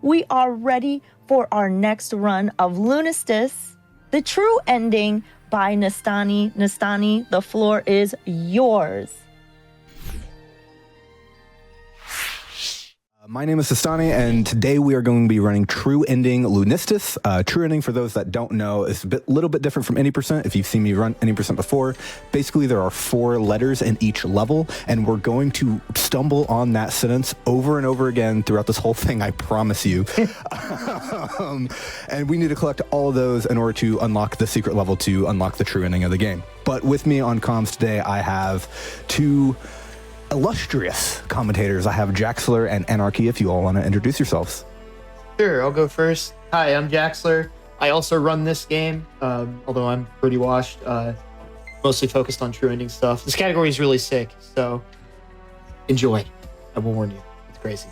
we are ready for our next run of Lunistice, the true ending by Nestani. Nestani, the floor is yours. My name is Nestani, and today we are going to be running True Ending Lunistice. True Ending, for those that don't know, is a little bit different from any percent. If you've seen me run any percent before, basically there are 4 letters in each level, and we're going to stumble on that sentence over and over again throughout this whole thing, I promise you. And we need to collect all of those in order to unlock the secret level to unlock the true ending of the game. But with me on comms today, I have 2 illustrious commentators. I have Jaxler and Anarchy, if you all want to introduce yourselves. Sure, I'll go first. Hi, I'm Jaxler. I also run this game, although I'm pretty washed, mostly focused on true ending stuff. This category is really sick, so enjoy. I will warn you, it's crazy.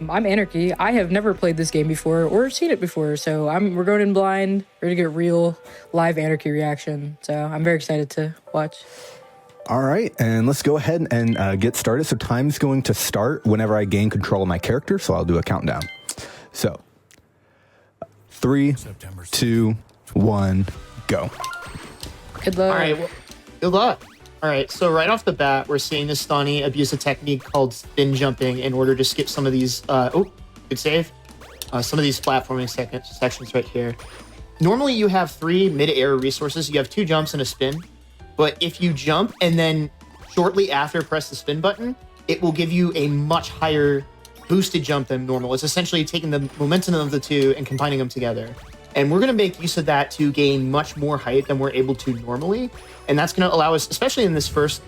I'm Anarchy. I have never played this game before or seen it before, so we're going in blind, ready to get real live Anarchy reaction. So I'm very excited to watch. All right, and let's go ahead and get started. So time's going to start whenever I gain control of my character, so I'll do a countdown. So 3, 2, 1, go. Good luck. All right, well, good luck. All right, so right off the bat, we're seeing Nestani abuse a technique called spin jumping in order to skip some of these, good save, some of these platforming sections right here. Normally you have 3 mid-air resources. You have 2 jumps and a spin. But if you jump and then shortly after press the spin button, it will give you a much higher boosted jump than normal. It's essentially taking the momentum of the 2 and combining them together. And we're going to make use of that to gain much more height than we're able to normally. And that's going to allow us, especially in these first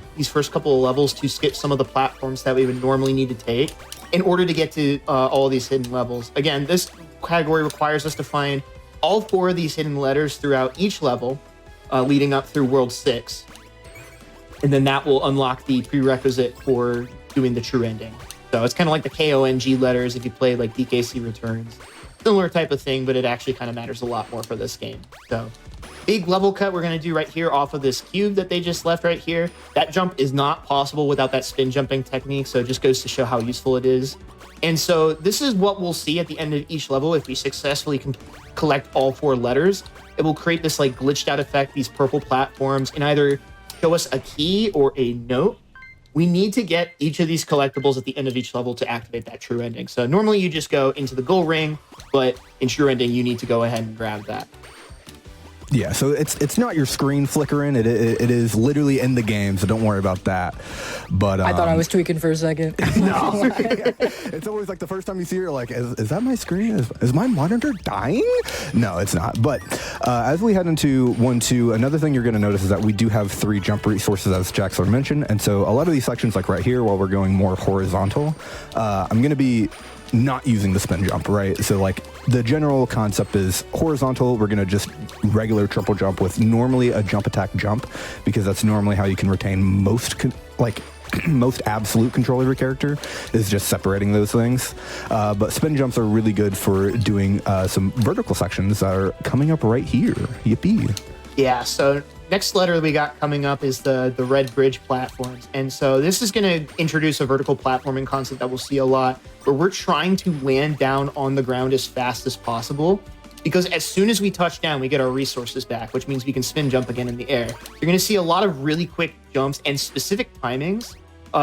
couple of levels, to skip some of the platforms that we would normally need to take in order to get to all of these hidden levels. Again, this category requires us to find all 4 of these hidden letters throughout each level, leading up through World 6. And then that will unlock the prerequisite for doing the true ending. So it's kind of like the KONG letters if you play like DKC Returns. Similar type of thing, but it actually kind of matters a lot more for this game. So big level cut we're going to do right here off of this cube that they just left right here. That jump is not possible without that spin jumping technique, so it just goes to show how useful it is. And so this is what we'll see at the end of each level if we successfully collect all 4 letters. It will create this like glitched out effect, these purple platforms, and either show us a key or a note. We need to get each of these collectibles at the end of each level to activate that true ending. So normally you just go into the goal ring, but in true ending, you need to go ahead and grab that. Yeah, so it's not your screen flickering. It is literally in the game, so don't worry about that. But I thought I was tweaking for a second. No, it's always like the first time you see it, you're like, is that my screen? Is my monitor dying? No, it's not. But as we head into 1-2, another thing you're going to notice is that we do have 3 jump resources, as Jaxler mentioned. And so a lot of these sections, like right here, while we're going more horizontal, I'm going to be not using the spin jump, right? So like the general concept is horizontal, we're going to just regular triple jump with normally a jump attack jump, because that's normally how you can retain most most absolute control of your character, is just separating those things. But spin jumps are really good for doing some vertical sections that are coming up right here. Yippee. Yeah, so next letter we got coming up is the red bridge platforms. And so this is going to introduce a vertical platforming concept that we'll see a lot, where we're trying to land down on the ground as fast as possible, because as soon as we touch down, we get our resources back, which means we can spin jump again in the air. You're going to see a lot of really quick jumps and specific timings.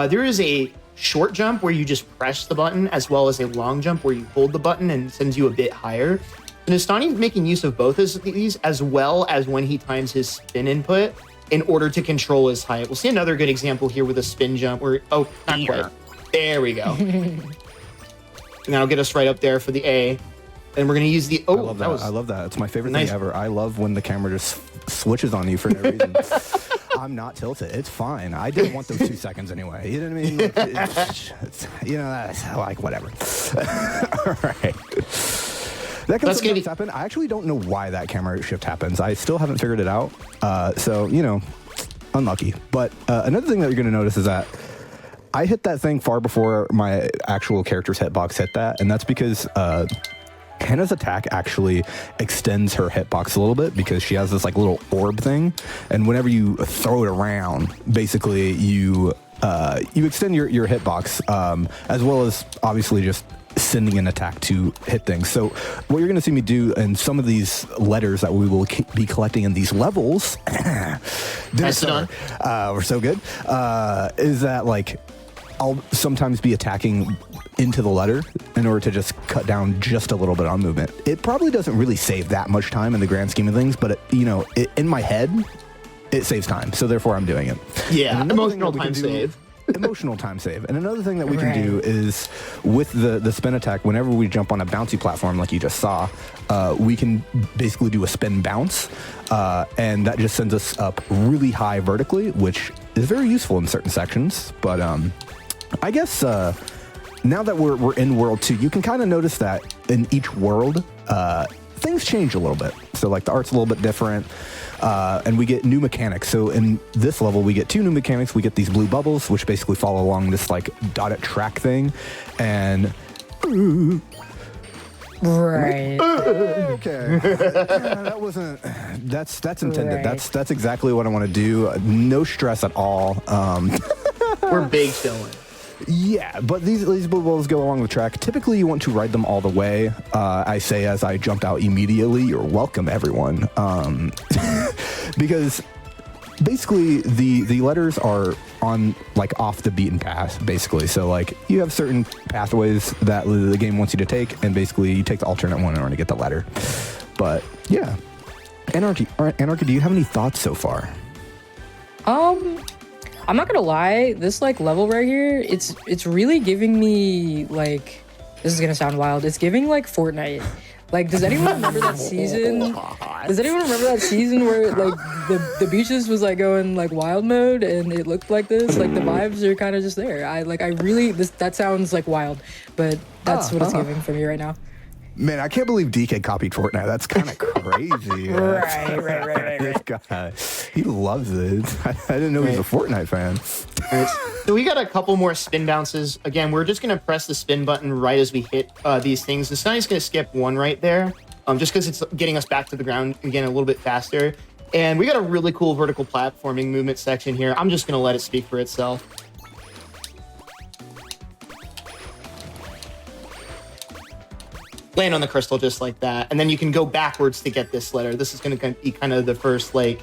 There is a short jump where you just press the button, as well as a long jump where you hold the button and sends you a bit higher. Nestani is making use of both of these, as well as when he times his spin input in order to control his height. We'll see another good example here with a spin jump where, oh, not quite. There we go. And that'll get us right up there for the A. And we're going to use the, oh, I love that. It's my favorite thing ever. I love when the camera just switches on you for no reason. I'm not tilted. It's fine. I didn't want those 2 seconds anyway. You know what I mean? Like whatever. All right. That can sometimes happen. I actually don't know why that camera shift happens. I still haven't figured it out. So, unlucky. But another thing that you're going to notice is that I hit that thing far before my actual character's hitbox hit that. And that's because Hana's attack actually extends her hitbox a little bit, because she has this like little orb thing. And whenever you throw it around, basically you extend your hitbox, as well as obviously just sending an attack to hit things. So what you're going to see me do in some of these letters that we will be collecting in these levels, we're so good, is that like I'll sometimes be attacking into the letter in order to just cut down just a little bit on movement. It probably doesn't really save that much time in the grand scheme of things, but in my head, it saves time. So therefore I'm doing it. Yeah, emotional time save. Emotional time save. And another thing that we can do is with the spin attack, whenever we jump on a bouncy platform like you just saw, we can basically do a spin bounce, and that just sends us up really high vertically, which is very useful in certain sections. But I guess now that we're in World 2, you can kind of notice that in each world, things change a little bit. So like the art's a little bit different, and we get new mechanics. So in this level, we get 2 new mechanics. We get these blue bubbles, which basically follow along this like dotted track thing, and right. Okay. That wasn't. That's intended. Right. That's exactly what I want to do. No stress at all. We're big chilling. Yeah, but these blue balls go along the track. Typically, you want to ride them all the way. I say as I jump out immediately, you're welcome, everyone. Because basically, the letters are on like off the beaten path, basically. So like you have certain pathways that the game wants you to take, and basically you take the alternate one in order to get the letter. But yeah, Anarchy, do you have any thoughts so far? I'm not gonna lie, this like level right here, it's really giving me like, this is gonna sound wild, it's giving like Fortnite. Like, does anyone remember that season? Does anyone remember that season where like the beaches was like going like wild mode and it looked like this? Like the vibes are kind of just there. That sounds like wild, but that's what it's giving for me right now. Man, I can't believe DK copied Fortnite. That's kind of crazy. Right. This guy, he loves it. I didn't know he was a Fortnite fan. So we got a couple more spin bounces. Again, we're just going to press the spin button right as we hit these things. Nestani's going to skip one right there, just because it's getting us back to the ground again a little bit faster. And we got a really cool vertical platforming movement section here. I'm just going to let it speak for itself. Land on the crystal just like that, and then you can go backwards to get this letter. This is going to be kind of the first like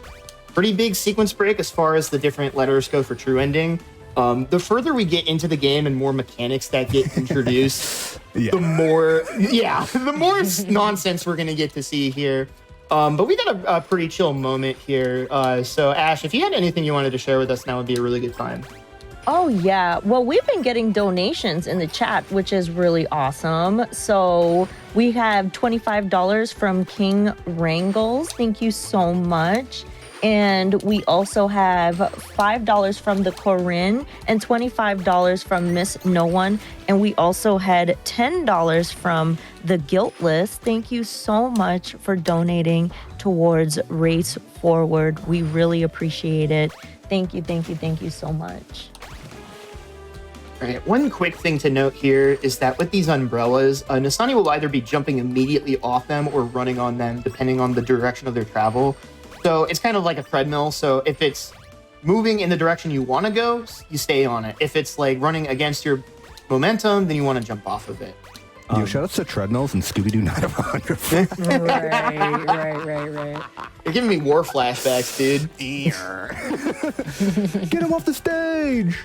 pretty big sequence break as far as the different letters go for true ending. The further we get into the game and more mechanics that get introduced, the more nonsense we're going to get to see here. But we got a pretty chill moment here. So Ash, if you had anything you wanted to share with us, now would be a really good time. Oh, yeah. Well, we've been getting donations in the chat, which is really awesome. So we have $25 from King Wrangles. Thank you so much. And we also have $5 from the Corinne and $25 from Miss No One. And we also had $10 from the Guiltless. Thank you so much for donating towards Race Forward. We really appreciate it. Thank you so much. All right, one quick thing to note here is that with these umbrellas, Nestani will either be jumping immediately off them or running on them, depending on the direction of their travel. So it's kind of like a treadmill. So if it's moving in the direction you want to go, you stay on it. If it's like running against your momentum, then you want to jump off of it. Yo, shout outs to treadmills and Scooby-Doo Night of 100. Right. You're giving me war flashbacks, dude. Get him off the stage.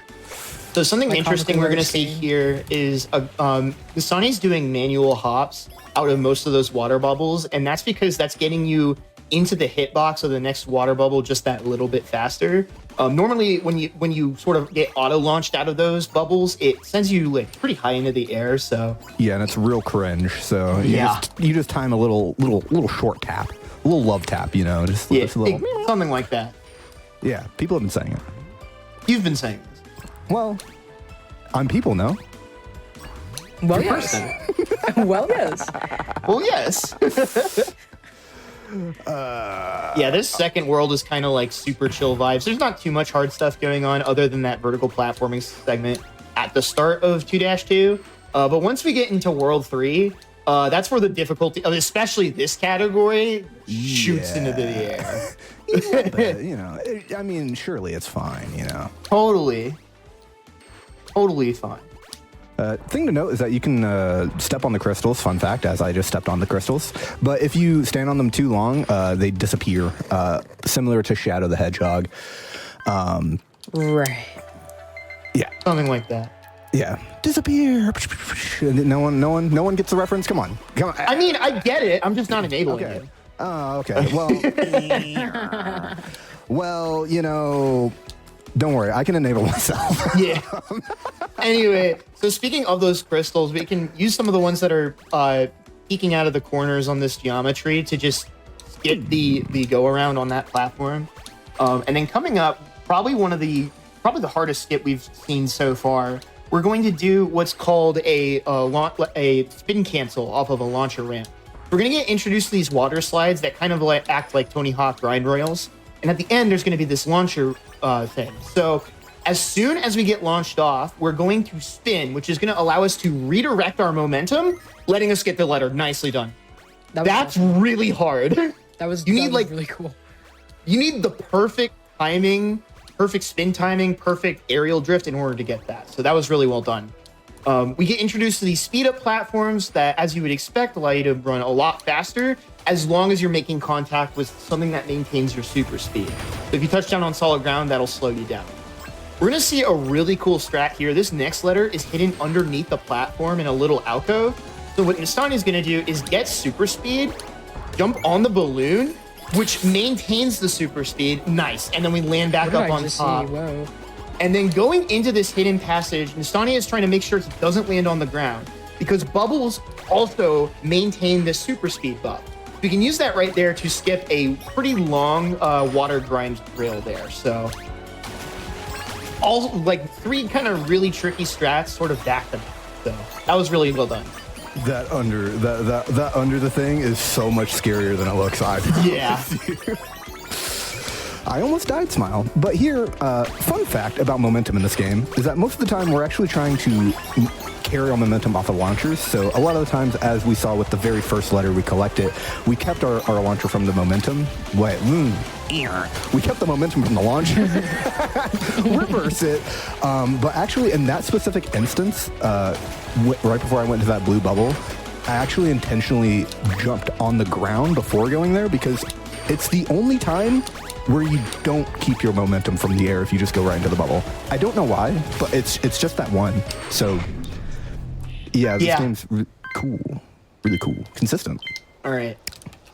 So something interesting we're going to see here is Nestani's doing manual hops out of most of those water bubbles, and that's because that's getting you into the hitbox of the next water bubble just that little bit faster. Normally, when you sort of get auto-launched out of those bubbles, it sends you like pretty high into the air. So yeah, and it's real cringe. So you just time a little short tap, a little love tap, just a little something like that. Yeah, people have been saying it. You've been saying this. Well, I'm people, no? Well, yes. Well, yes. Well, yes. Yeah, this second world is kind of like super chill vibes. There's not too much hard stuff going on other than that vertical platforming segment at the start of 2-2. But once we get into World 3, that's where the difficulty, especially this category, shoots into the air. But, I mean, surely it's fine, Totally fine. Thing to note is that you can step on the crystals, fun fact, as I just stepped on the crystals. But if you stand on them too long, they disappear, similar to Shadow the Hedgehog. Right. Yeah. Something like that. Yeah. Disappear. No one gets the reference? Come on. I mean, I get it. I'm just not enabling Okay. it. Oh, okay. Well, don't worry. I can enable myself. Yeah. Anyway, so speaking of those crystals, we can use some of the ones that are peeking out of the corners on this geometry to just get the go around on that platform. And then coming up, probably the hardest skip we've seen so far. We're going to do what's called a spin cancel off of a launcher ramp. We're going to get introduced to these water slides that kind of act like Tony Hawk grind rails. And at the end, there's going to be this launcher thing. So as soon as we get launched off, we're going to spin, which is going to allow us to redirect our momentum, letting us get the letter. Nicely done. That's awesome. Really hard. That was really cool. You need the perfect timing, perfect spin timing, perfect aerial drift in order to get that. So that was really well done. We get introduced to these speed up platforms that, as you would expect, allow you to run a lot faster as long as you're making contact with something that maintains your super speed. So if you touch down on solid ground, that'll slow you down. We're gonna see a really cool strat here. This next letter is hidden underneath the platform in a little alcove. So what Nestani is gonna do is get super speed, jump on the balloon, which maintains the super speed. Nice. And then we land back up on top. Whoa. And then going into this hidden passage, Nestani is trying to make sure he doesn't land on the ground because bubbles also maintain the super speed buff. We can use that right there to skip a pretty long water grind rail there. So all three kind of really tricky strats sort of back to back. So that was really well done. That under the thing is so much scarier than it looks. Yeah. I almost died, Smile. But here, fun fact about momentum in this game is that most of the time we're actually trying to carry our momentum off of launchers. So a lot of the times, as we saw with the very first letter we collected, we kept our launcher from the momentum. We kept the momentum from the launcher. Reverse it. But actually, in that specific instance, right before I went to that blue bubble, I actually intentionally jumped on the ground before going there because it's the only time where you don't keep your momentum from the air if you just go right into the bubble. I don't know why, but it's just that one. So, yeah, this game's cool. Really cool. Consistent. All right.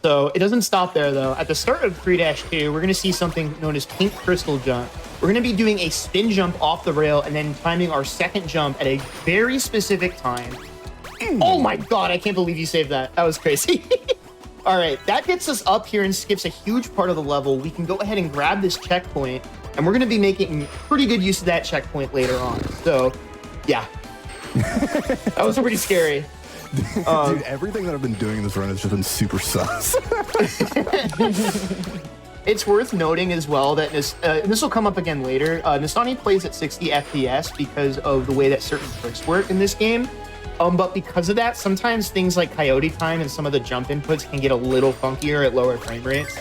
So it doesn't stop there, though. At the start of 3-2, we're going to see something known as pink crystal jump. We're going to be doing a spin jump off the rail and then timing our second jump at a very specific time. Oh my god, I can't believe you saved that. That was crazy. All right, that gets us up here and skips a huge part of the level. We can go ahead and grab this checkpoint, and we're going to be making pretty good use of that checkpoint later on. So, yeah. That was pretty scary. Dude, everything that I've been doing in this run has just been super sus. It's worth noting as well that this will come up again later. Nestani plays at 60 FPS because of the way that certain tricks work in this game. But because of that, sometimes things like coyote time and some of the jump inputs can get a little funkier at lower frame rates.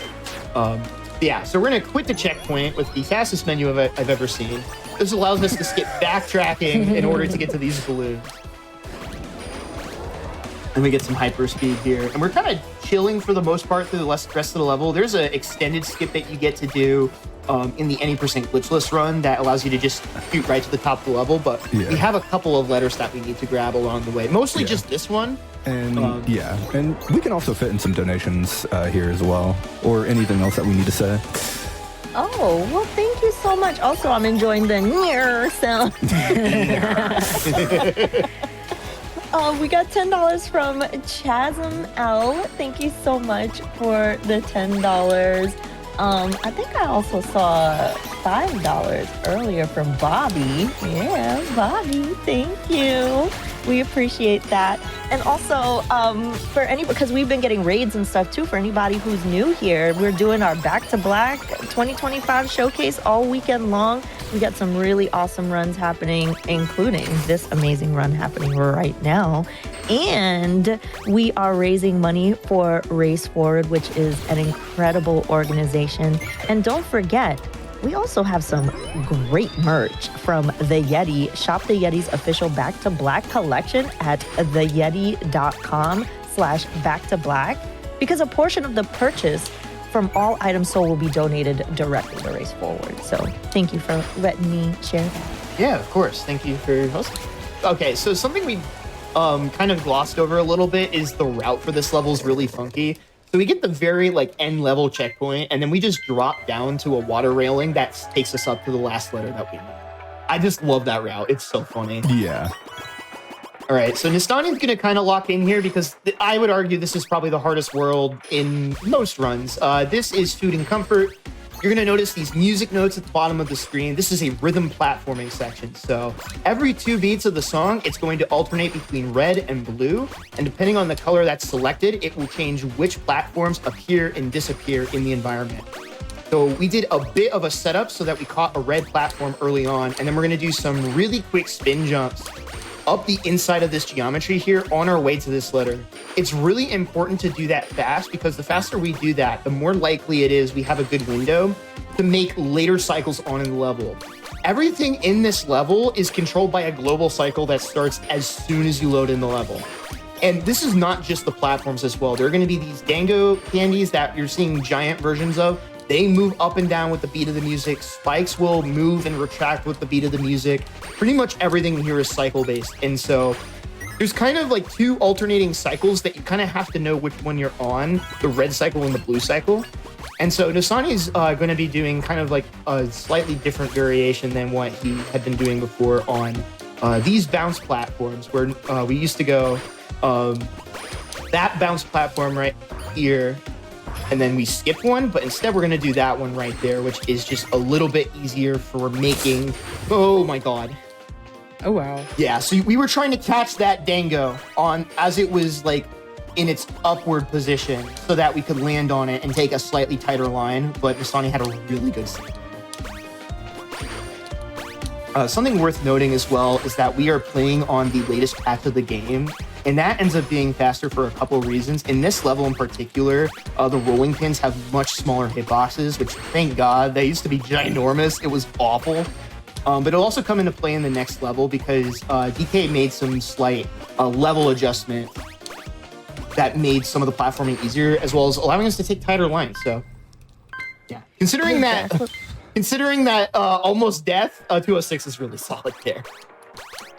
Yeah, so we're going to quit the checkpoint with the fastest menu I've ever seen. This allows us to skip backtracking in order to get to these balloons. And we get some hyper speed here. And we're kind of chilling for the most part through the rest of the level. There's an extended skip that you get to do in the any % glitchless run that allows you to just shoot right to the top of the level. But we have a couple of letters that we need to grab along the way. Mostly just this one. And and we can also fit in some donations here as well, or anything else that we need to say. Oh, well, thank you so much. Also, I'm enjoying the near sound. We got $10 from Chasm L. Thank you so much for the $10. I think I also saw $5 earlier from Bobby. Yeah, Bobby, thank you. We appreciate that. And also, because we've been getting raids and stuff too, for anybody who's new here, we're doing our Back to Black 2025 showcase all weekend long. We got some really awesome runs happening, including this amazing run happening right now. And we are raising money for Race Forward, which is an incredible organization. And don't forget, we also have some great merch from The Yeti. Shop The Yeti's official Back to Black collection at theyeti.com/back to black, because a portion of the purchase from all items sold will be donated directly to Race Forward. So thank you for letting me share that. Yeah, of course. Thank you for hosting. Okay, so something we kind of glossed over a little bit is the route for this level is really funky. So we get the very end level checkpoint, and then we just drop down to a water railing that takes us up to the last letter that we need. I just love that route. It's so funny. Yeah. All right, so Nestani is going to kind of lock in here because I would argue this is probably the hardest world in most runs. This is Food and Comfort. You're going to notice these music notes at the bottom of the screen. This is a rhythm platforming section. So every 2 beats of the song, it's going to alternate between red and blue. And depending on the color that's selected, it will change which platforms appear and disappear in the environment. So we did a bit of a setup so that we caught a red platform early on. And then we're going to do some really quick spin jumps up the inside of this geometry here on our way to this letter. It's really important to do that fast because the faster we do that, the more likely it is we have a good window to make later cycles on in the level. Everything in this level is controlled by a global cycle that starts as soon as you load in the level. And this is not just the platforms as well. There are going to be these dango candies that you're seeing giant versions of. They move up and down with the beat of the music. Spikes will move and retract with the beat of the music. Pretty much everything here is cycle-based. And so there's kind of 2 alternating cycles that you kind of have to know which one you're on, the red cycle and the blue cycle. And so Nestani's going to be doing kind of a slightly different variation than what he had been doing before on these bounce platforms, where we used to go that bounce platform right here, and then we skip one, but instead we're going to do that one right there, which is just a little bit easier for making. Oh my god. Oh wow. Yeah, so we were trying to catch that dango on as it was in its upward position so that we could land on it and take a slightly tighter line, but Nestani had a really good seat. Something worth noting as well is that we are playing on the latest patch of the game, and that ends up being faster for a couple of reasons. In this level in particular, the rolling pins have much smaller hitboxes, which thank God, they used to be ginormous. It was awful. But it'll also come into play in the next level because DK made some slight level adjustment that made some of the platforming easier, as well as allowing us to take tighter lines. So, yeah, considering that almost death, 206 is really solid there.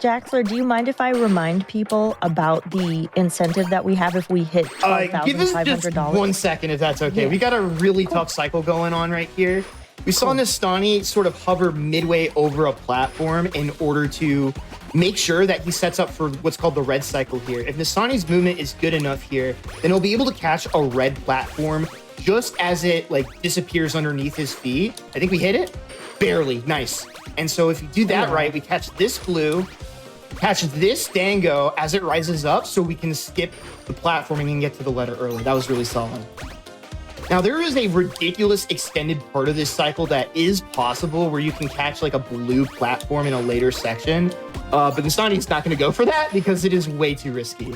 Jaxler, do you mind if I remind people about the incentive that we have if we hit Give us just $12,500? 1 second, if that's okay. Yeah. We got a really tough cycle going on right here. We saw Nestani sort of hover midway over a platform in order to make sure that he sets up for what's called the red cycle here. If Nestani's movement is good enough here, then he'll be able to catch a red platform just as it disappears underneath his feet. I think we hit it. Barely. Nice. And so if you do that right, we catch this blue, catch this dango as it rises up so we can skip the platforming and get to the letter early. That was really solid. Now, there is a ridiculous extended part of this cycle that is possible where you can catch a blue platform in a later section. But Nestani's not going to go for that because it is way too risky.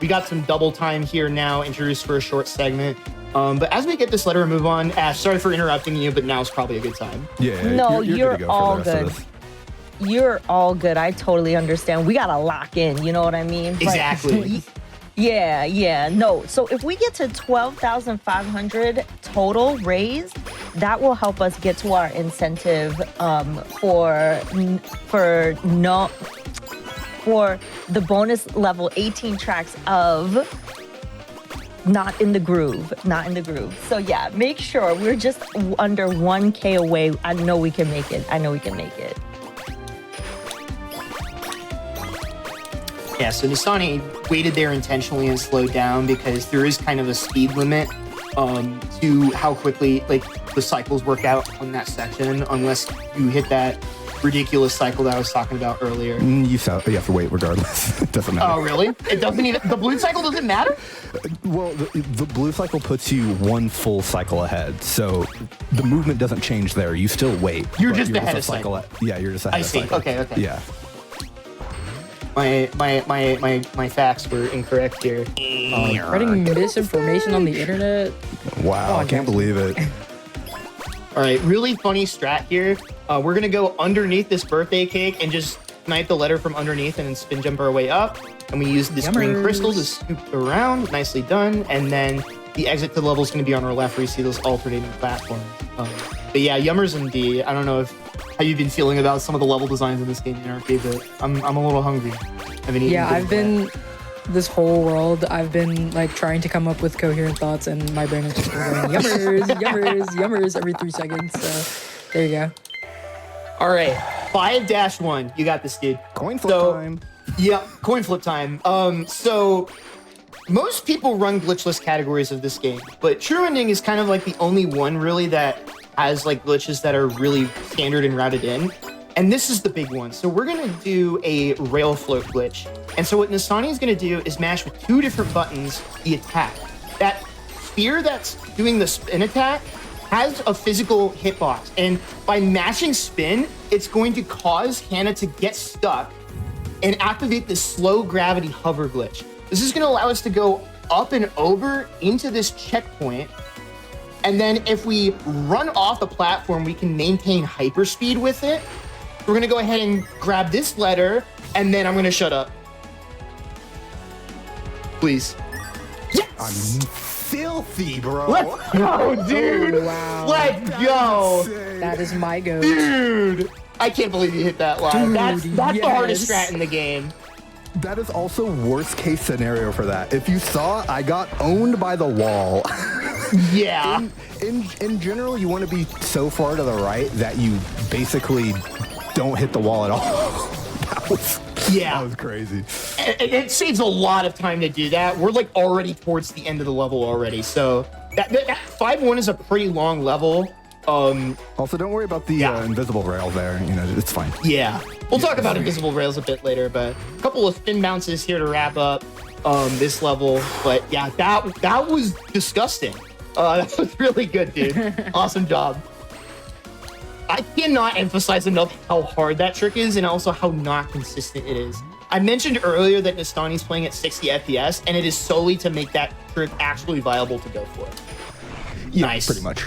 We got some double time here now introduced for a short segment. But as we get this letter and move on, Ash, sorry for interrupting you, but now is probably a good time. Yeah. No, you're good to go all for the rest good. of this. You're all good. I totally understand. We got to lock in. You know what I mean? Exactly. Yeah. No. So if we get to 12,500 total raised, that will help us get to our incentive for the bonus level 18 tracks of Not in the Groove. So yeah, make sure we're just under 1K away. I know we can make it. Yeah, so Nestani waited there intentionally and slowed down because there is kind of a speed limit to how quickly the cycles work out on that section, unless you hit that ridiculous cycle that I was talking about earlier. You have to wait regardless. It doesn't matter. Oh, really? It doesn't even, the blue cycle doesn't matter? Well, the blue cycle puts you one full cycle ahead, so the movement doesn't change there. You still wait. You're just ahead of cycle. Yeah, you're just ahead of cycle. Okay. Yeah. My facts were incorrect here. Spreading misinformation on the internet. Wow, I can't believe it. All right, really funny strat here. We're gonna go underneath this birthday cake and just snipe the letter from underneath and then spin jump our way up. And we use this green crystal to scoop around. Nicely done. And then the exit to the level is gonna be on our left where you see those alternating platforms. But yeah, yummers and D. I don't know how you've been feeling about some of the level designs in this game, Anarchy, but I'm a little hungry. This whole world, I've been like trying to come up with coherent thoughts, and my brain is just going yummers every 3 seconds. So there you go. All right, 5-1. You got this, dude. Coin flip time. Yeah, coin flip time. So most people run glitchless categories of this game, but True Ending is kind of like the only one really that has like glitches that are really standard and routed in. And this is the big one. So we're gonna do a rail float glitch. And so what Nestani is gonna do is mash with 2 different buttons the attack. That sphere that's doing the spin attack has a physical hitbox. And by mashing spin, it's going to cause Hana to get stuck and activate this slow gravity hover glitch. This is gonna allow us to go up and over into this checkpoint. And then if we run off the platform, we can maintain hyperspeed with it. We're gonna go ahead and grab this letter, and then I'm gonna shut up. Please. Yes! I'm filthy, bro. Let's go, dude. Oh, wow. Let's go. That is my go. Dude. I can't believe you hit that line. Dude, That's the hardest yes. strat in the game. That is also worst case scenario for that. If you saw, I got owned by the wall. Yeah. In general, you want to be so far to the right that you basically don't hit the wall at all. That was crazy. It saves a lot of time to do that. We're like already towards the end of the level already. So that 5-1 is a pretty long level. Also, don't worry about the invisible rail there. You know, it's fine. Yeah. We'll talk about invisible rails a bit later, but a couple of spin bounces here to wrap up this level. But yeah, that was disgusting. That was really good, dude. Awesome job. I cannot emphasize enough how hard that trick is and also how not consistent it is. I mentioned earlier that Nestani's playing at 60 FPS, and it is solely to make that trick actually viable to go for. Yeah, Nice. pretty much.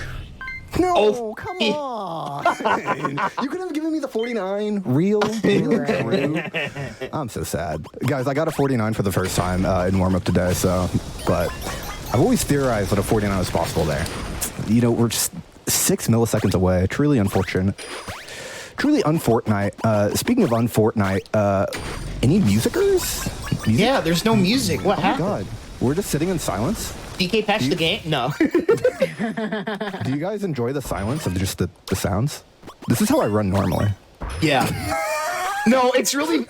No, come on. You could have given me the 49. Real. I'm so sad. Guys, I got a 49 for the first time in warm-up today, but I've always theorized that a 49 was possible there. You know, we're just 6 milliseconds away. Truly unfortunate. Truly unfortnite. Speaking of unfortnite, any musicers? Yeah, there's no music. What happened? Oh my god. We're just sitting in silence. DK patched the game? No. Do you guys enjoy the silence of just the sounds? This is how I run normally. Yeah. No, it's really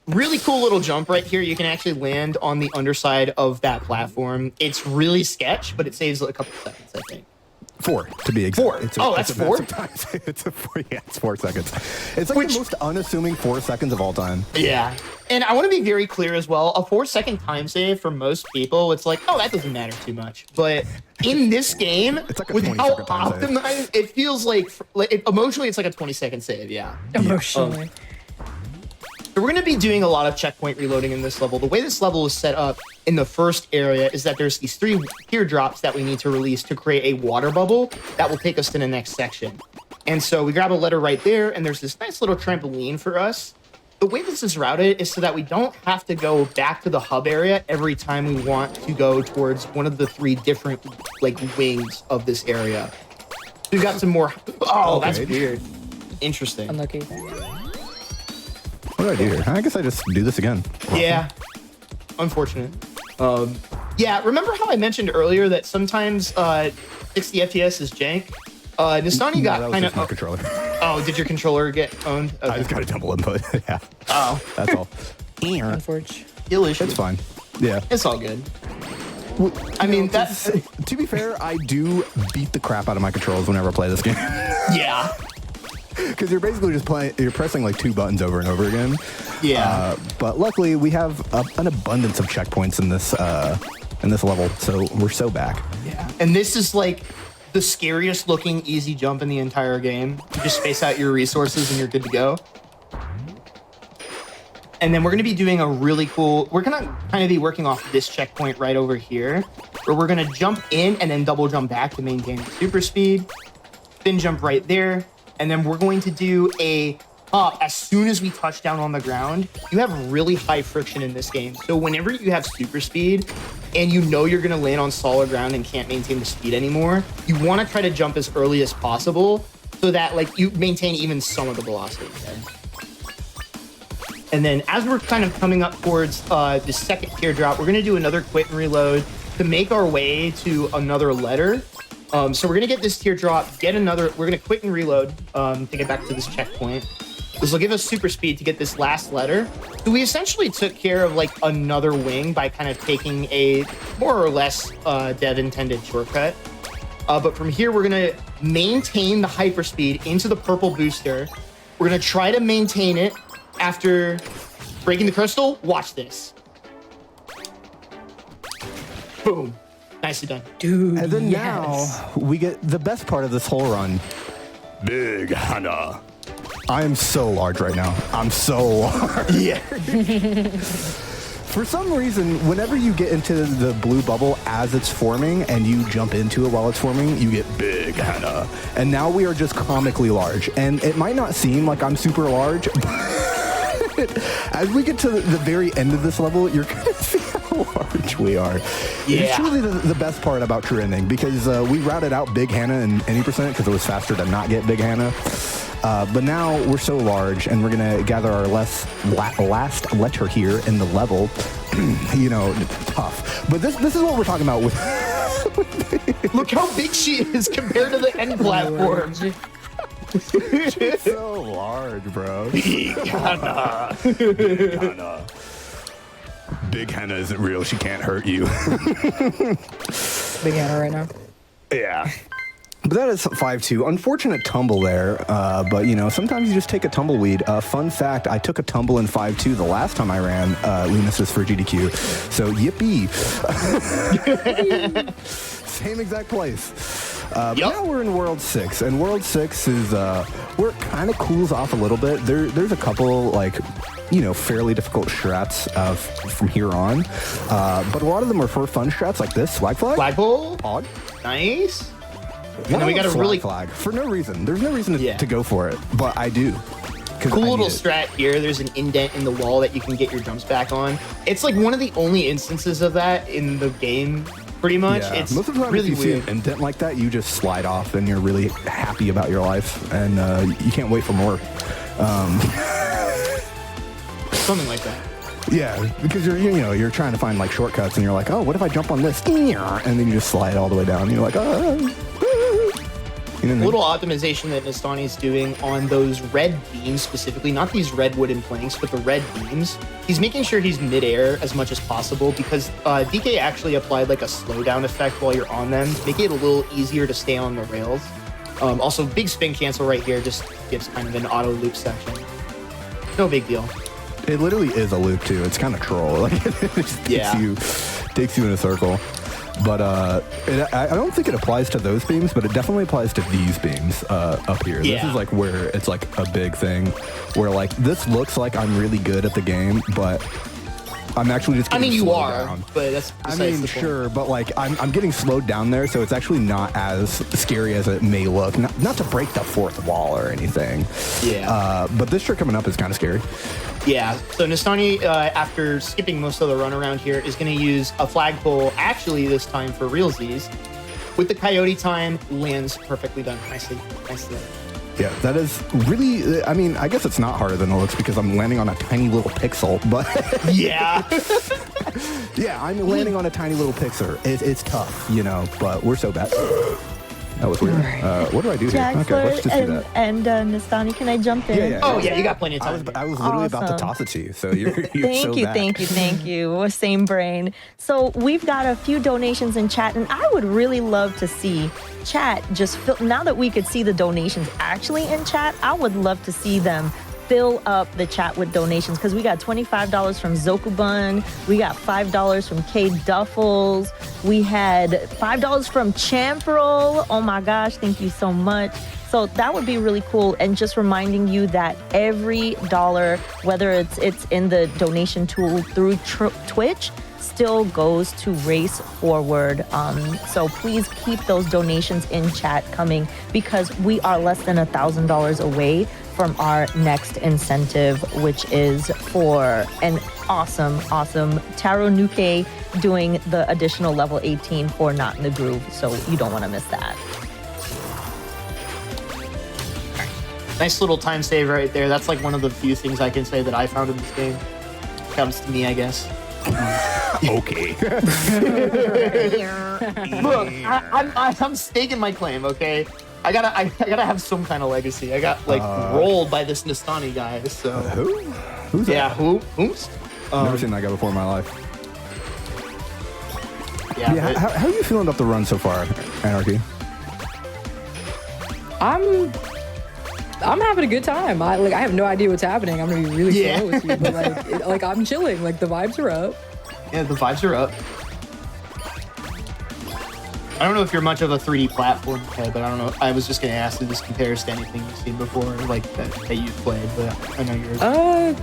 really cool little jump right here. You can actually land on the underside of that platform. It's really sketch, but it saves a couple seconds, I think. 4 to be exact. 4. That's 4? It's 4. Yeah, it's 4 seconds. It's like the most unassuming 4 seconds of all time. Yeah. And I want to be very clear as well. A 4-second time save for most people, it's like, oh, that doesn't matter too much. But in this game, it's like a with how 20-second time save. optimized, it feels like, emotionally, it's like a 20-second save. Yeah. Emotionally. So we're going to be doing a lot of checkpoint reloading in this level. The way this level is set up in the first area is that there's these 3 teardrops that we need to release to create a water bubble that will take us to the next section. And so we grab a letter right there, and there's this nice little trampoline for us. The way this is routed is so that we don't have to go back to the hub area every time we want to go towards one of the 3 different wings of this area. We've got some more. Oh, okay. That's weird. Interesting. Unlucky. What do I do here? I guess I just do this again. Yeah. Unfortunate. Yeah, remember how I mentioned earlier that sometimes 60 FPS is jank? Nestani got kind of... my controller. Oh, did your controller get owned? Okay. I just got a double input. Yeah. Oh. That's all. Unfortunate. Delicious. It's fine. Yeah. It's all good. I mean, that's... To be fair, I do beat the crap out of my controls whenever I play this game. Yeah. Because you're basically just you're pressing like 2 buttons over and over again. Yeah. But luckily, we have an abundance of checkpoints in this level, so we're so back. Yeah. And this is like the scariest looking easy jump in the entire game. You just space out your resources and you're good to go. And then we're going to be doing a really cool, we're going to kind of be working off this checkpoint right over here, where we're going to jump in and then double jump back to maintain super speed. Then jump right there. And then we're going to do a hop as soon as we touch down on the ground. You have really high friction in this game. So whenever you have super speed and you know you're going to land on solid ground and can't maintain the speed anymore, you want to try to jump as early as possible so that like you maintain even some of the velocity there. And then as we're kind of coming up towards the second teardrop, we're going to do another quit and reload to make our way to another letter. So we're going to get this teardrop, we're going to quit and reload to get back to this checkpoint. This will give us super speed to get this last letter. So we essentially took care of like another wing by kind of taking a more or less dev intended shortcut. But from here, we're going to maintain the hyperspeed into the purple booster. We're going to try to maintain it after breaking the crystal. Watch this. Boom. Nicely done. Dude, And then yes. now we get the best part of this whole run. Big Hana. I am so large right now. I'm so large. Yeah. For some reason, whenever you get into the blue bubble as it's forming and you jump into it while it's forming, you get Big Hana. And now we are just comically large. And it might not seem like I'm super large, but as we get to the very end of this level, you're going to see how large we are. Yeah. It's truly the best part about True Ending, because we routed out Big Hana in any percent because it was faster to not get Big Hana. But now we're so large, and we're going to gather our last letter here in the level. You know, tough. But this is what we're talking about with... Look how big she is compared to the end platform. She's so large, bro. Big Hana. Big Hana. Big Hana isn't real. She can't hurt you. Big Hana right now. Yeah. But that is 5-2. Unfortunate tumble there, but you know, sometimes you just take a tumbleweed. Fun fact, I took a tumble in 5-2 the last time I ran Lunistice for GDQ. So yippee. Same exact place. But now we're in World 6, and World 6 is where it kind of cools off a little bit. There's a couple, like, you know, fairly difficult strats from here on. But a lot of them are for fun strats like this. Flagpole? Pog. Nice. And then we got a really flag for no reason. There's no reason to go for it, but I do. Cool little strat here. There's an indent in the wall that you can get your jumps back on. It's like one of the only instances of that in the game, pretty much. Yeah. It's most of the time, really if you weird. see an indent like that, you just slide off, and you're really happy about your life, and you can't wait for more. Something like that. Yeah, because you're trying to find like shortcuts, and you're like, oh, what if I jump on this? And then you just slide all the way down. And you're like, oh. You know what I mean? Little optimization that Nestani is doing on those red beams specifically, not these red wooden planks, but the red beams. He's making sure he's midair as much as possible because DK actually applied like a slowdown effect while you're on them, making it a little easier to stay on the rails. Also, big spin cancel right here just gives kind of an auto loop section. No big deal. It literally is a loop too. It's kind of troll. Like it just takes you in a circle. But I don't think it applies to those beams, but it definitely applies to these beams up here. Yeah. This is like where it's like a big thing, where like this looks like I'm really good at the game, but I'm actually just getting you slowed are, down. but that's I besides mean, the point. sure, but like I'm getting slowed down there, so it's actually not as scary as it may look. Not to break the fourth wall or anything. Yeah. But this trick coming up is kind of scary. Yeah, so Nestani, after skipping most of the run around here, is going to use a flagpole, actually this time for realsies. With the coyote time, lands perfectly done. Nicely done. Yeah, that is really, I mean, I guess it's not harder than it looks because I'm landing on a tiny little pixel, but Yeah. yeah, I'm landing on a tiny little pixel. It's tough, you know, but we're so bad. That was weird. What do I do here? Jack, Okay, let's just do that. and Nestani, can I jump in? Yeah. Oh, yeah, you got plenty of I time. was literally about to Awesome. toss it to you, so you're Thank so you, bad. thank you. Same brain. So we've got a few donations in chat, and I would really love to see chat just fill. Now that we could see the donations actually in chat, I would love to see them fill up the chat with donations because we got $25 from Zokubun, we got $5 from K Duffels, we had $5 from Champrol. Oh my gosh, thank you so much. So that would be really cool. And just reminding you that every dollar, whether it's in the donation tool through Twitch, still goes to Race Forward. So please keep those donations in chat coming, because we are less than $1,000 away from our next incentive, which is for an awesome Taro Nuke doing the additional level 18 for Not in the Groove. So you don't want to miss that. Nice little time save right there. That's like one of the few things I can say that I found in this game. Counts to me, I guess. Okay. Look, I'm staking my claim, okay? I gotta have some kind of legacy. I got like rolled by this Nestani guy. So Who? Who's that? yeah, who's? Never seen that guy before in my life. Yeah, Yeah, how are you feeling about the run so far, Anarchy? I'm having a good time. I have no idea what's happening. I'm gonna be really Yeah. slow with you, but like I'm chilling. Like the vibes are up. yeah, the vibes are up. I don't know if you're much of a 3D platform head, but I don't know. I was just gonna ask if this compares to anything you've seen before, like that you've played. But I know yours.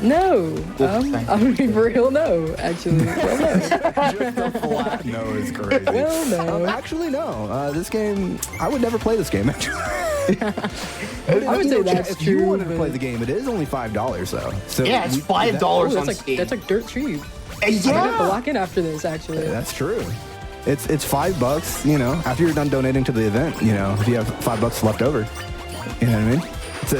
No. Thank I'm gonna be for real. No, actually. Well, no. Just a flat no is crazy. Well, no. Actually, no. This game, I would never play this game, actually. I would say that's if true. you wanted to but- play the game, it is only $5 though. So Yeah, it's $5 Oh, on that's Steam. like dirt cheap. Hey, I'm gonna have to yeah. lock in after this. Actually. That's true. It's $5. You know, after you're done donating to the event, you know, if you have $5 left over, you know what I mean?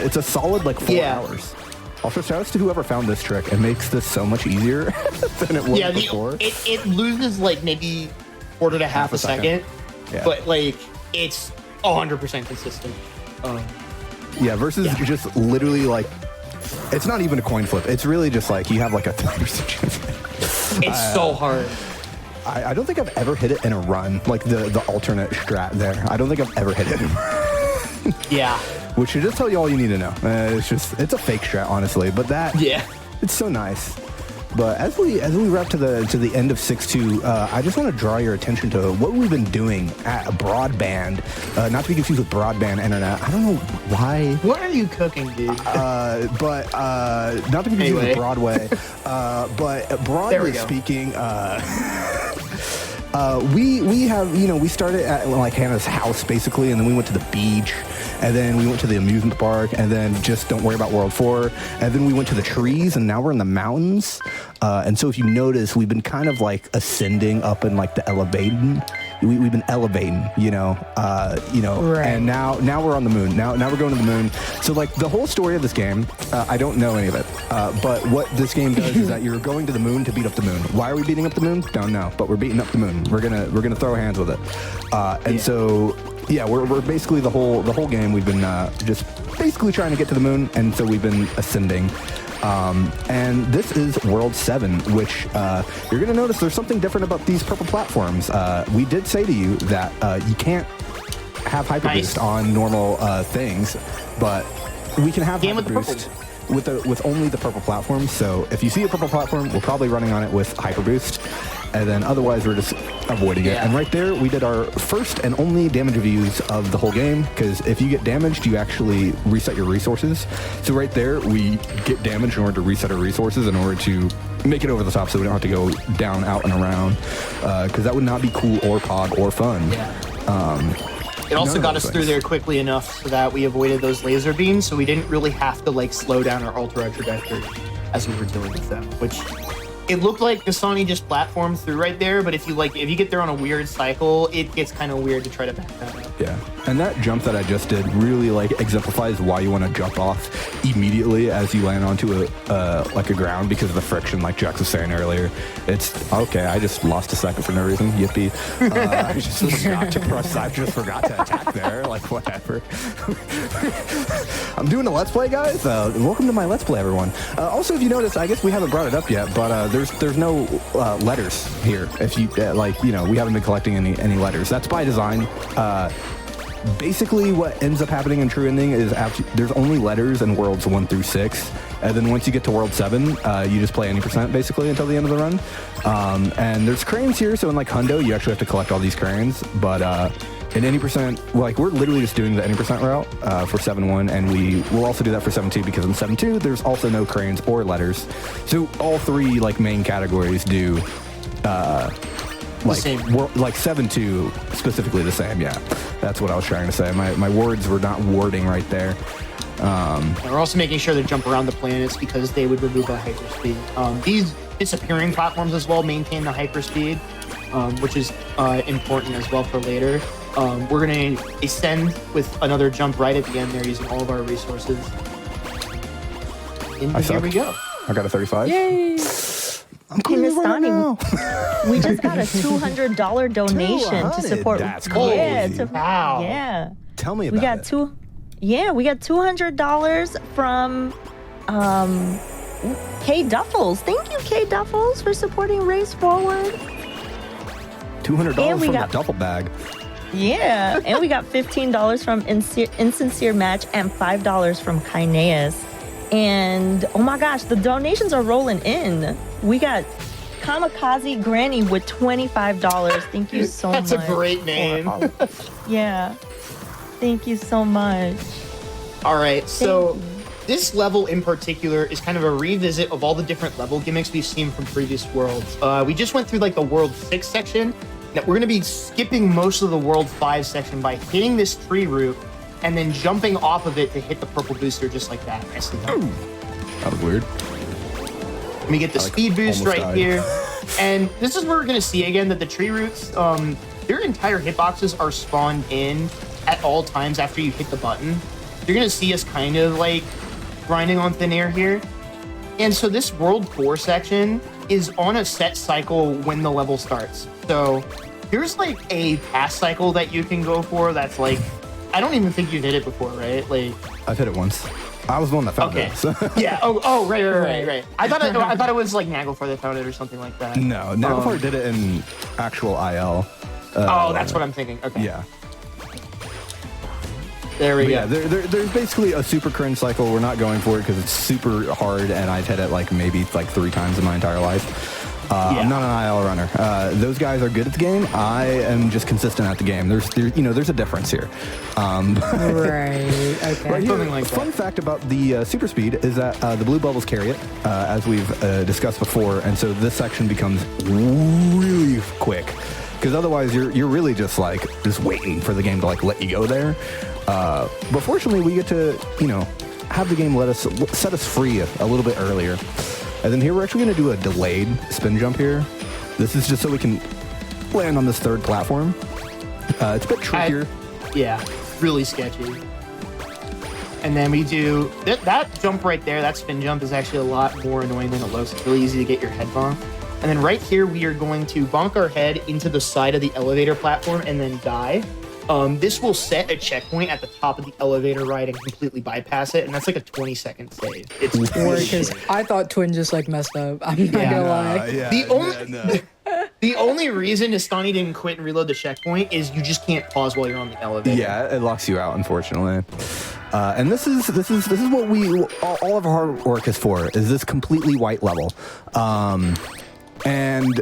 It's a solid like 4 Yeah. hours. Also, shout outs to whoever found this trick. It makes this so much easier than it was Yeah, before. it loses like maybe quarter to half a second, Yeah. but like it's 100% consistent. Yeah, versus Yeah. just literally like, it's not even a coin flip. It's really just like you have like a 30% chance. It's so hard. I don't think I've ever hit it in a run, like the alternate strat there. I don't think I've ever hit it. Yeah. Which should just tell you all you need to know. It's a fake strat, honestly. But that, Yeah. it's so nice. But as we wrap to the end of 6.2, I just want to draw your attention to what we've been doing at broadband, not to be confused with broadband internet. I don't know why. What are you cooking, dude? But not to be confused Anyway. with Broadway. But There we broadly go. speaking, we have, you know, we started at like Hannah's house basically, and then we went to the beach, and then we went to the amusement park, and then just don't worry about World 4, and then we went to the trees, and now we're in the mountains. And so if you notice, we've been kind of like ascending up in like the elevating. We've been elevating, you know, Right. and now we're on the moon. Now we're going to the moon. So like the whole story of this game, I don't know any of it. But what this game does is that you're going to the moon to beat up the moon. Why are we beating up the moon? Don't know. But we're beating up the moon. We're gonna throw hands with it. And so yeah, we're basically the whole game. We've been just basically trying to get to the moon, and so we've been ascending. And this is World 7, which you're going to notice there's something different about these purple platforms. We did say to you that you can't have Hyper Nice. Boost on normal things, but we can have Game Hyper with the Boost with only the purple platform. So if you see a purple platform, we're probably running on it with Hyper Boost, and then otherwise we're just avoiding it. Yeah. And right there, we did our first and only damage reviews of the whole game, because if you get damaged, you actually reset your resources. So right there, we get damaged in order to reset our resources in order to make it over the top, so we don't have to go down, out, and around, because that would not be cool or pog or fun. It also none of got those us through things. there quickly enough so that we avoided those laser beams, so we didn't really have to like slow down our ultra trajectory as we were dealing with them, which it looked like Nestani just platformed through right there, but if you get there on a weird cycle, it gets kind of weird to try to back that up. Yeah, and that jump that I just did really like exemplifies why you want to jump off immediately as you land onto a ground, because of the friction, like Jax was saying earlier. It's okay. I just lost a second for no reason. Yippee! I just forgot to press. I just forgot to attack there. Like whatever. I'm doing a let's play, guys. Welcome to my let's play, everyone. Also, if you notice, I guess we haven't brought it up yet, but there's no letters here. If you we haven't been collecting any letters. That's by design. Basically, what ends up happening in True Ending is there's only letters in worlds 1 through 6, and then once you get to world 7, you just play any percent basically until the end of the run. And there's cranes here, so in like Hundo, you actually have to collect all these cranes, but And any percent, like we're literally just doing the any percent route for 7-1, and we will also do that for 7-2 because in 7-2 there's also no cranes or letters. So all three like main categories do like same. like 7-2 specifically the same. Yeah, that's what I was trying to say. My words were not wording right there. And we're also making sure to jump around the planets because they would remove our hyperspeed. These disappearing platforms as well maintain the hyperspeed, which is important as well for later. We're going to ascend with another jump right at the end there using all of our resources. And here we go. I got a 35. Yay! I'm clean right now. We just got a $200 donation to support. That's Yeah, crazy. Wow. yeah. Tell me about We got it. we got $200 from K Duffels. Thank you, K Duffels, for supporting Race Forward. $200 And we from got- a duffel bag. Yeah, and we got $15 from Insincere Match and $5 from Kineas. And oh my gosh, the donations are rolling in. We got Kamikaze Granny with $25. Thank you so That's much. a great name. Yeah. Thank you so much. All right, so Thank you. this level in particular is kind of a revisit of all the different level gimmicks we've seen from previous worlds. We just went through like the World 6 section. Now we're going to be skipping most of the World 5 section by hitting this tree root and then jumping off of it to hit the purple booster just like that. Nicely done. That was weird. Let me get the I, like, speed boost almost right died. here. And this is where we're going to see again that the tree roots, their entire hitboxes are spawned in at all times after you hit the button. You're going to see us kind of like grinding on thin air here. And so this World 4 section is on a set cycle when the level starts. So here's like a pass cycle that you can go for that's like, I don't even think you've hit it before, right? Like, I've hit it once. I was the one that found okay. it. So. Yeah. Oh, right. I thought it was like Naglfar that found it or something like that. No, Naglfar did it in actual IL. Oh, that's what I'm thinking. Okay. Yeah. There we But go. yeah, there's basically a super cringe cycle. We're not going for it because it's super hard, and I've hit it like maybe like 3 times in my entire life. I'm not an IL runner. Those guys are good at the game. I am just consistent at the game. There's a difference here. Right. Okay. Right here, Something like fun that. fact about the super speed is that the blue bubbles carry it, as we've discussed before, and so this section becomes really quick. Because otherwise, you're really just waiting for the game to like let you go there. But fortunately, we get to have the game set us free a little bit earlier. And then here we're actually going to do a delayed spin jump here. This is just so we can land on this third platform. It's a bit trickier. Yeah, really sketchy. And then we do that jump right there. That spin jump is actually a lot more annoying than it looks. It's really easy to get your head bonked. And then right here, we are going to bonk our head into the side of the elevator platform and then die. This will set a checkpoint at the top of the elevator ride and completely bypass it, and that's like a 20-second save. It's Because I thought Twin just like messed up. I'm not gonna lie. The only reason Nestani didn't quit and reload the checkpoint is you just can't pause while you're on the elevator. Yeah, it locks you out, unfortunately. And this is what all of our hard work is for. Is this completely white level, and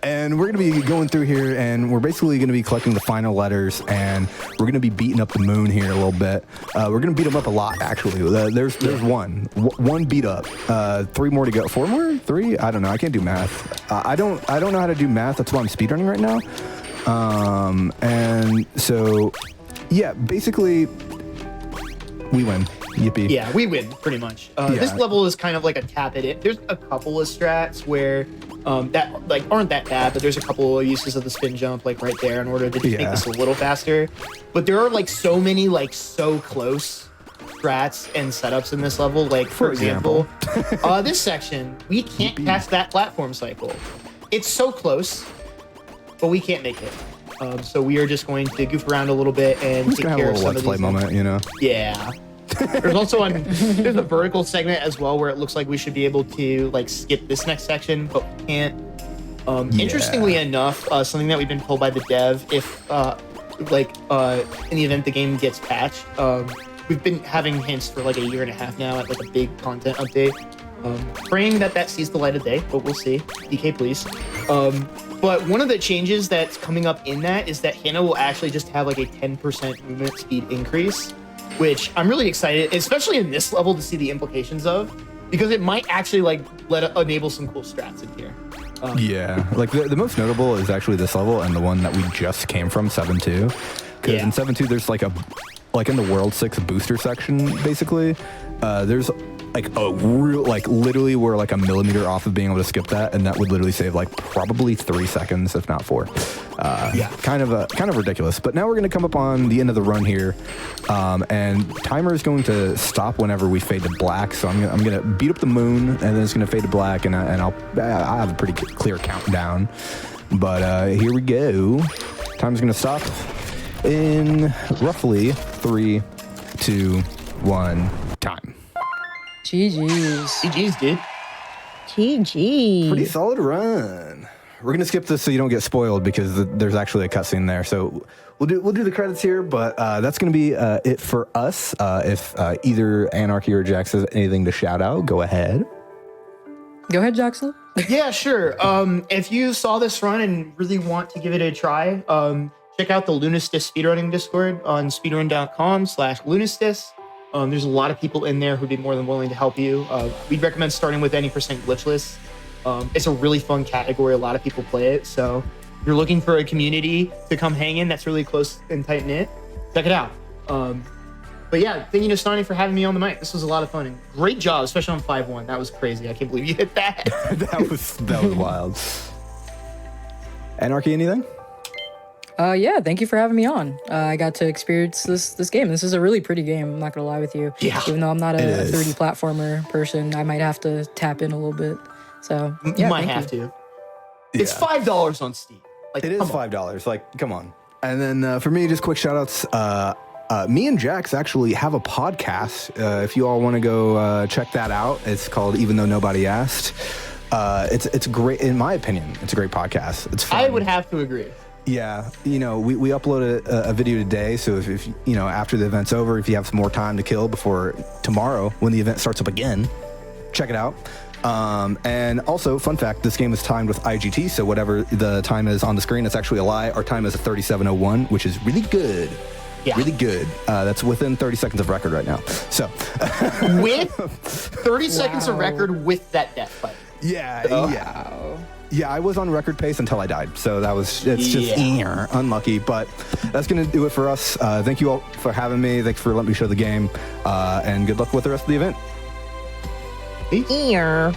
and we're gonna be going through here, and we're basically gonna be collecting the final letters, and we're gonna be beating up the moon here a little bit. We're gonna beat them up a lot, actually. There's one beat up, 3 more to go. 4 more? 3? I don't know. I can't do math. I don't know how to do math. That's why I'm speedrunning right now. And so, yeah, basically, we win. Yippee. Yeah, we win pretty much. This level is kind of like a tap it in. There's a couple of strats where that like aren't that bad, but there's a couple of uses of the spin jump like right there in order to just make this a little faster. But there are like so many like so close strats and setups in this level. Like for example, this section we can't catch that platform cycle. It's so close, but we can't make it. So we are just going to goof around a little bit and take care of some of these. Moment, Yeah. There's also there's a vertical segment as well where it looks like we should be able to like skip this next section, but we can't. Interestingly enough, something that we've been told by the dev, if in the event the game gets patched, we've been having hints for like a year and a half now at like a big content update. Praying that sees the light of day, but we'll see. DK, please. But one of the changes that's coming up in that is that Hana will actually just have like a 10% movement speed increase, which I'm really excited, especially in this level, to see the implications of, because it might actually like enable some cool strats in here. Yeah, like the most notable is actually this level and the one that we just came from, 7-2. Because in 7-2, there's like in the World 6 booster section, basically, there's like a real, like literally we're like a millimeter off of being able to skip that, and that would literally save like probably 3 seconds, if not 4. Kind of ridiculous. But now we're going to come up on the end of the run here, and timer is going to stop whenever we fade to black. So I'm going to beat up the moon, and then it's going to fade to black, and I'll have a pretty clear countdown. But here we go. Time's going to stop in roughly 3, 2, 1, time. GG's. GG's, dude. GG. Pretty solid run. We're gonna skip this so you don't get spoiled because there's actually a cutscene there. So we'll do the credits here, but that's gonna be it for us. If either Anarchy or Jax has anything to shout out, go ahead. Go ahead, Jackson. Yeah, sure. If you saw this run and really want to give it a try, check out the Lunistice speedrunning Discord on speedrun.com/Lunistice. There's a lot of people in there who'd be more than willing to help you. We'd recommend starting with any percent glitchless. It's a really fun category. A lot of people play it. So if you're looking for a community to come hang in that's really close and tight knit, check it out. But yeah, thank you, Nestani, for having me on the mic. This was a lot of fun and great job, especially on 5-1. That was crazy. I can't believe you hit that. that was wild. Anarchy, anything? Yeah, thank you for having me on. I got to experience this game. This is a really pretty game, I'm not gonna lie with you. Yeah, even though I'm not a 3D platformer person, I might have to tap in a little bit. So yeah, you might have to. It's $5 on Steam. Like, it is $5. Like, come on. And then for me, just quick shout outs. Me and Jax actually have a podcast. If you all want to go check that out, it's called Even Though Nobody Asked. It's great, in my opinion. It's a great podcast. It's fun. I would have to agree. Yeah, we uploaded a video today, so if after the event's over, if you have some more time to kill before tomorrow when the event starts up again, check it out. And also, fun fact, this game is timed with IGT, so whatever the time is on the screen, it's actually a lie. Our time is a 37:01, which is really good. Yeah. Really good. That's within 30 seconds of record right now. So with 30 seconds of record with that death fight. Yeah. Yeah, I was on record pace until I died, so it's just unlucky, but that's going to do it for us. Thank you all for having me. Thanks for letting me show the game, and good luck with the rest of the event. Ear.